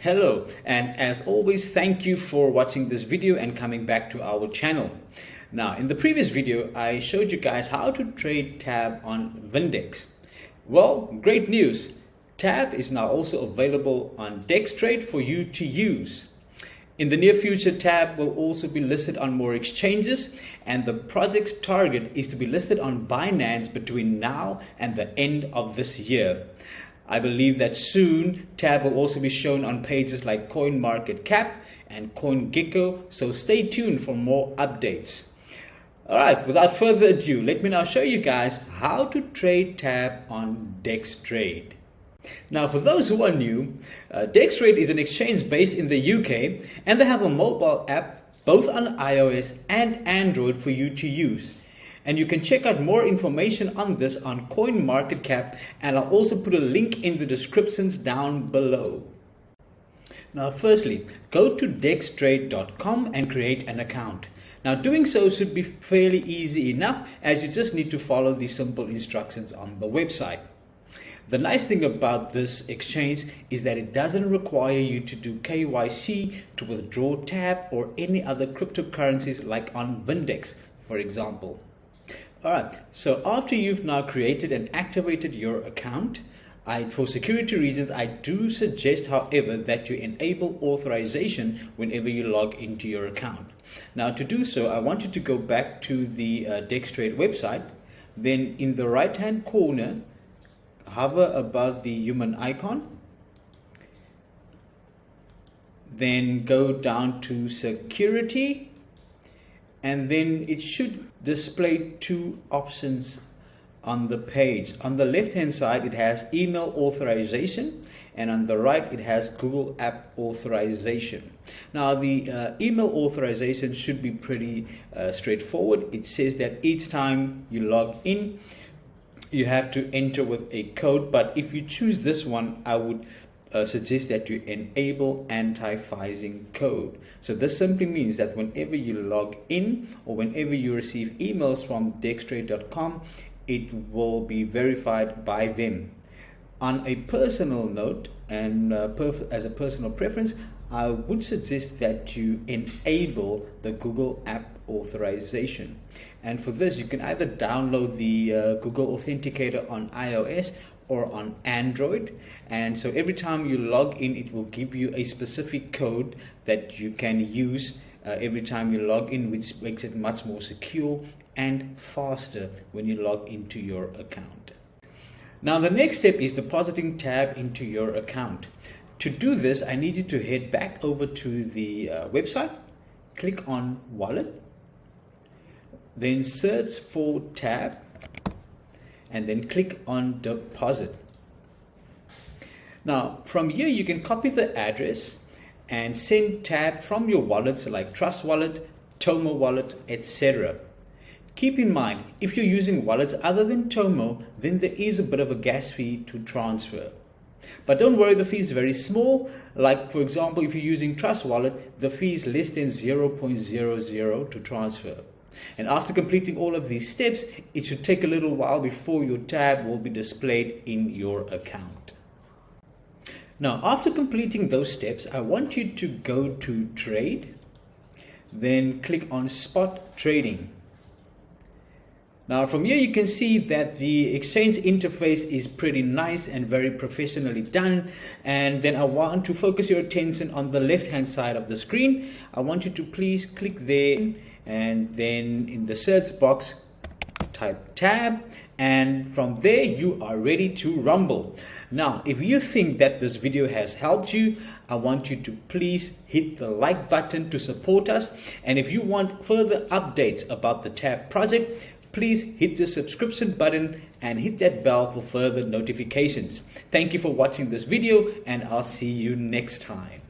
Hello, and as always, thank you for watching this video and coming back to our channel. Now, in the previous video, I showed you guys how to trade Tab on Vindax. Well, great news. Tab is now also available on Dextrade for you to use. In the near future, Tab will also be listed on more exchanges, and the project's target is to be listed on Binance between now and the end of this year. I believe that soon Tab will also be shown on pages like CoinMarketCap and CoinGecko, so stay tuned for more updates. Alright, without further ado, let me now show you guys how to trade Tab on Dex-trade. Now, for those who are new, Dextrade is an exchange based in the UK, and they have a mobile app both on iOS and Android for you to use. And you can check out more information on this on CoinMarketCap, and I'll also put a link in the descriptions down below. Now, firstly, go to Dextrade.com and create an account. Now, doing so should be fairly easy enough, as you just need to follow the simple instructions on the website. The nice thing about this exchange is that it doesn't require you to do KYC to withdraw Tab or any other cryptocurrencies like on Vindax, for example. Alright, so after you've now created and activated your account, for security reasons, I do suggest, however, that you enable authorization whenever you log into your account. Now, to do so, I want you to go back to the Dextrade website. Then in the right hand corner, hover above the human icon, then go down to security, and then it should display two options on the page. On the left hand side it has email authorization, and on the right it has Google App Authorization. Now, the email authorization should be pretty straightforward. It says that each time you log in you have to enter with a code, but if you choose this one, I would suggest that you enable anti-phishing code. So this simply means that whenever you log in or whenever you receive emails from Dextrade.com, it will be verified by them. On a personal note, and as a personal preference, I would suggest that you enable the Google App Authorization. And for this, you can either download the Google Authenticator on iOS or on Android. And so every time you log in, it will give you a specific code that you can use every time you log in, which makes it much more secure and faster when you log into your account. Now, the next step is depositing Tab into your account. To do this, I need you to head back over to the website, click on Wallet, then search for Tab, and then click on Deposit. Now, from here you can copy the address and send Tab from your wallets like Trust Wallet, Tomo Wallet, etc. Keep in mind, if you're using wallets other than Tomo, then there is a bit of a gas fee to transfer. But don't worry, the fee is very small. Like, for example, if you're using Trust Wallet, the fee is less than 0.00 to transfer. And after completing all of these steps, it should take a little while before your Tab will be displayed in your account. Now, after completing those steps, I want you to go to Trade, then click on Spot Trading. Now, from here you can see that the exchange interface is pretty nice and very professionally done. And then I want to focus your attention on the left hand side of the screen. I want you to please click there, and then in the search box type Tab, and from there you are ready to rumble. Now, if you think that this video has helped you, I want you to please hit the like button to support us, and if you want further updates about the Tab project, please hit the subscription button and hit that bell for further notifications. Thank you for watching this video, and I'll see you next time.